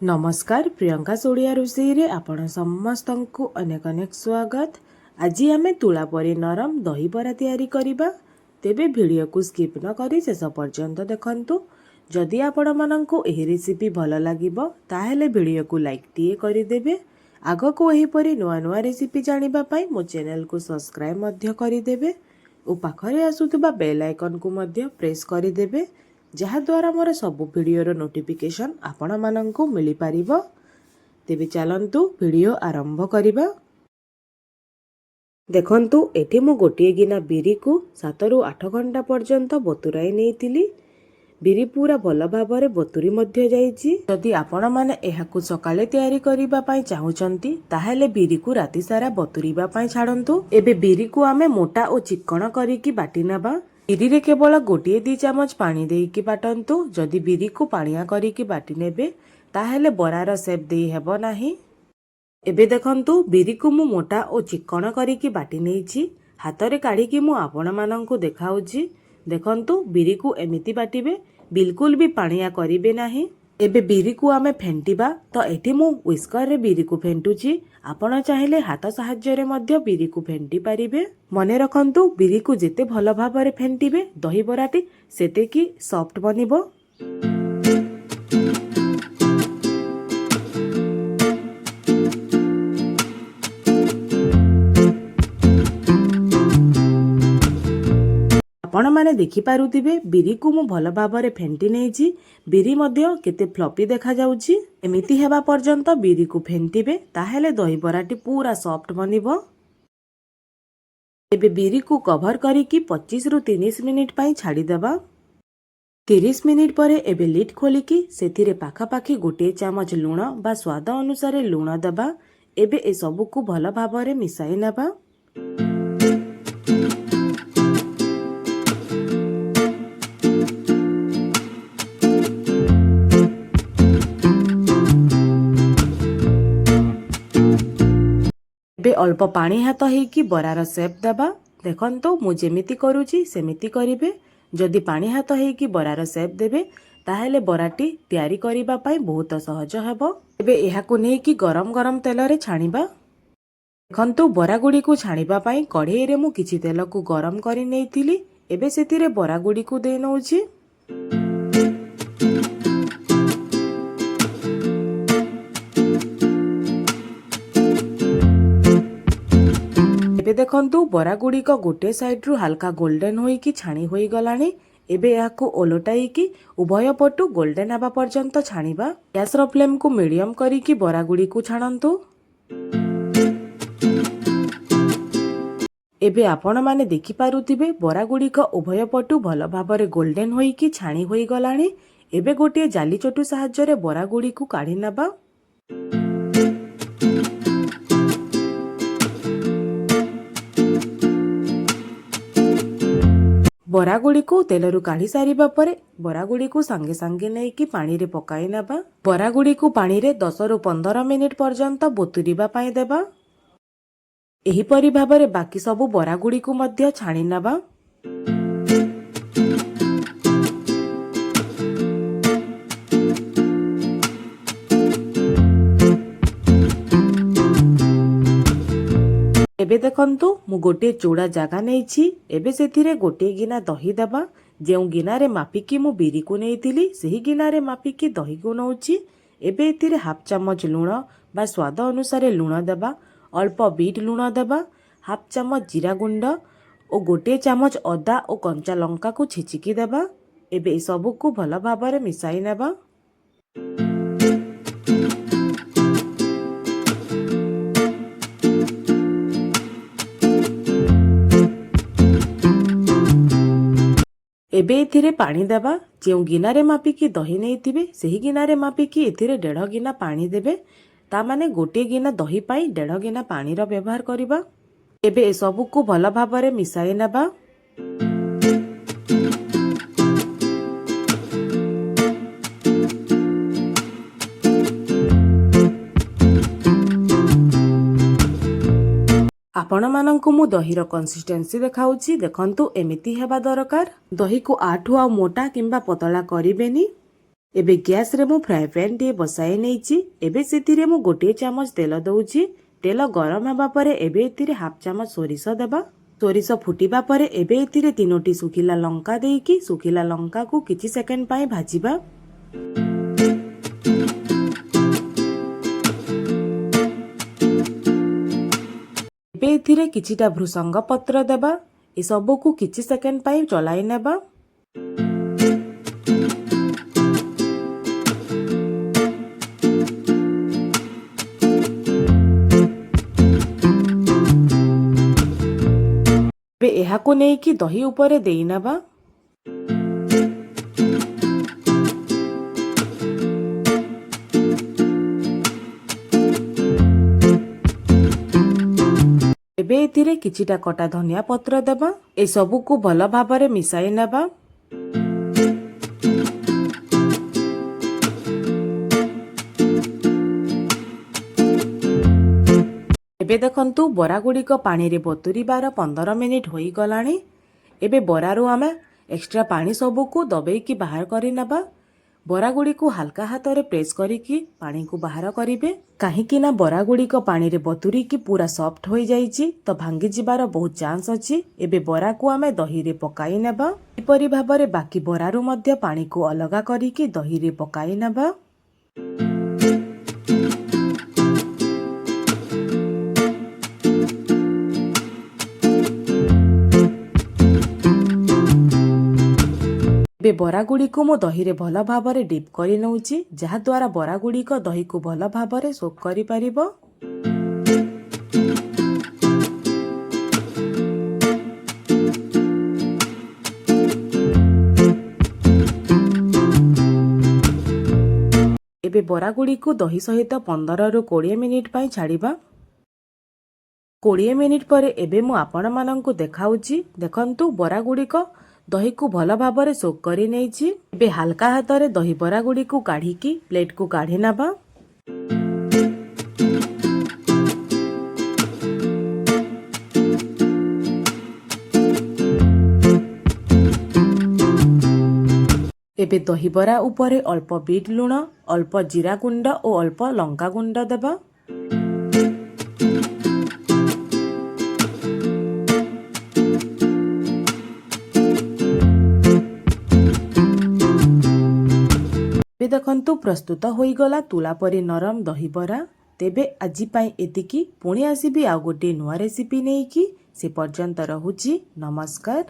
नमस्कार प्रियंका सोडिया रोषेई रे आपण समस्तंकु अनेक अनेक स्वागत। आज आमे तुला परी नरम दही बरा तैयारी करिबा। तेबे वीडियो को स्किप न करी शेष पर्यंत देखंतु। जदि आपण मानंकु एही रेसिपी भल लागिबो ताहेले वीडियो को लाइक टिए करि देबे। आगो को एही परी नुआ नुआ रेसिपी जानिबा पई मो चैनल को सब्सक्राइब मध्य करि देबे ओ पाखरे आसुतबा बेल आइकन को मध्य प्रेस करि देबे, जहा द्वारा मोर सबु वीडियो नोटिफिकेशन आपण मानंकु मिली पारिबो। तेबे चलंतु वीडियो आरंभ करिबा। देखंतु एठी मु गोटिए गिना बिरी को 7 रु 8 घंटा पर्यंत बतुराई नेइतिली। बिरी पूरा भल भाबरे बतुरी मध्य जाईची। जदि आपण माने एहाकु सकाळे तयारी करिबा पई चाहुचंती ताहेले बिरी को राति सारा बतुरीबा पई छाडंतु। एबे बिरी को आमे मोटा ओ चिक्कण करिकि बाटी नबा। बिरी रे केवल गोटिए 2 चमच पानी देइकि बाटंतु। जदि बिरी को पानिया करिकि बाटी नेबे ताहेले बरार शेप देई हेबो नाही। एबे देखंतु बिरी को मु मोटा ओ चिक्कण करिकि बाटी नेइछि। हातरे काढिकि मु आपण मानंकु देखाउछि। देखंतु बिरी को एमिति बाटिबे, बिल्कुल भी पानिया करिबे नाही। एबे बिरी को आमे फेंटिबा। तो एठी मु व्हिस्कर रे बिरी को फेंटुछि। आपण चाहिले हाथ साहाय्य रे मध्य बिरी को फेंटी पारिबे। मने रखंतु बिरी को जेते भल भाबरे फेंटिबे दही बराटी सेते की सॉफ्ट बनिबो। आपण माने देखि पारुथिबे बिरी को मु भल भाबरे फेंटी नेइछि। बिरी मध्य केते फ्लपी देखा जाउछि। एमिति हेबा पर्यंत बिरी को फेंटिबे ताहेले दही बराटी पूरा सॉफ्ट बनिबो। एबे बिरी को कवर करिकि 25 रु 30 मिनिट पई छाडी देबा। 30 मिनिट परे एबे लिड खोलिकि सेथिरे पाखा पाखी गोटे चमच लूण बा स्वाद अनुसार लूण देबा। एबे ए सबु को भल भाबरे मिसाई नेबा। अल्प पानी हाथ हेकी बरार शेप देबा। देखंतु मु जेमिति करूची सेमिति करिवे। जदि पानी हाथ हेकी बरार शेप देबे ताहेले बराटी तयारी करिबा पई बहुत सहज हेबो। एबे एहाकु नेकी गरम गरम तेल रे छाणीबा। देखंतु बरा गुडी को छाणीबा पई कढ़ेई रे मु किछि तेल को गरम करि नेइतिली। एबे सेतिरे बरा गुडी को देइ नउची। एबे देखंतु बरा गुडी को गोटे साइड रु हल्का गोल्डन होई कि छाणी होई गलानी। एबे याकु ओलोटाई कि उभय पटु गोल्डन आबा पर्यंत छाणीबा। गैस रो फ्लेम को मीडियम करी कि बरा गुडी को छाणंतु। एबे आपण माने देखि पारुथिबे बरा गुडी को उभय पटु भल भाबरे गोल्डन होई कि छाणी होई गलानी। एबे गोटे जाली चटु सहाय्य रे बरा गुडी को काढी नबा। बरा गुडी को तेल रु काढी सारिबा परे बरा गुडी को संगे संगे नै कि पानी रे पकाई नबा। बरा गुडी को पानी रे 10 रु 15 मिनिट पर्यंत बतुरीबा पई देबा। एही परि भाबरे बाकी सबु बरा गुडी को मध्य छाणी नबा। एबे देखंतु मु गोटे चूड़ा जागा नेइछि। एबे सेथिरे गोटे गिना दही देबा। जेउ गिना रे मापिकी मु बिरी को नेइतिली सेही गिना रे मापिकी दही को नउछि। एबे एथिरे हाफ चमच लूण बा स्वाद अनुसार लूण देबा। अल्प बीट लूण देबा। हाफ चमच जीरा गुंड ओ गोटे चमच अदा ओ कंचा लंका को छिचिकी देबा। एबे सबु को भल भाबरे मिसाई नेबा। एबे एथिरे पानी देबा। जेउ गिना रे मापिकी दही नेइतिबे सेही गिना रे मापिकी एथिरे 1.5 गिना पानी देबे। ता माने गोटे गिना दही पाई 1.5 गिना पानी रो व्यवहार करिबा। एबे ए सबु को भल भाबरे मिसाई नेबा। आपण मानंकु मु दही रो कंसिस्टेंसी देखाउछि। देखंतु एमिति हेबा दरकार। दही को आठु आ मोटा किंबा पतला करिबेनी। एबे गैस रे मु फ्राए पैन टे बसाई नेछि। एबे सेतिरे मु गोटे चामच तेल दउछि। तेल गरम हेबा परे एबे एतिरे हाफ चामच सोरिष देबा। सोरिष फुटिबा परे एबे एतिरे 3टी सुखिला लंका देइकी सुखिला लंका को किछि सेकेंड पई भाजिबा। एबे एतिरे किछिटा भृसंग पत्र देबा। ए सबु को किछि सेकेंड पई चलाई नेबा। एबे एहाको नेकी दही उपरे देई नेबा। एबे एतिरे किछिटा कटा धनिया पत्र देबा। ए सबु को भल भाबरे मिसाई नेबा। एबे देखंतु बरा गुडी को पानी रे बतुरी 15 मिनिट होई गलाणी। एबे बरारू आमे एक्स्ट्रा पानी सबु को दबेई की बाहर करी नेबा। बरा गुडी को हल्का हाथ रे प्रेस करी की पानी को बाहर करिवे। काहे कि ना बरा गुडी को पानी रे बतुरी की पूरा सॉफ्ट होई जाईची तो भांगी जिबार बहुत चांस अछि। एबे बरा को आमे दही रे पकाई नेबा। एपरि भाबरे बाकी बरारू मध्य पानी को अलगा करी की दही रे पकाई नेबा। बे बरा गुडी को मो दही रे भल भाबरे डिप करी नउची जहा द्वारा बरा गुडी को दही को भल भाबरे सोक करी परिबो। एबे बरा गुडी को दही सहित 15 रु 20 मिनिट पई छाड़ीबा। 20 मिनिट परे एबे मु आपण माननकु देखाउची। देखंतु बरा गुडी को दही को भल भाबरे सोक करी नेछि। एबे हल्का हाथ रे दही बरा गुडी को काढ़ी की प्लेट को काढ़ी नबा। एबे दही बरा उपरे अल्प बीट लुण, अल्प जीरा गुंड और अल्प लंका गुंड देबा। देखंतु प्रस्तुत होई गला तुला परी नरम दही बरा। तेबे आजि पाई एतिकी। पुणी आसीबी आ गोटे नुआ रेसिपी नेकी। से पर्यंत रहुची। नमस्कार।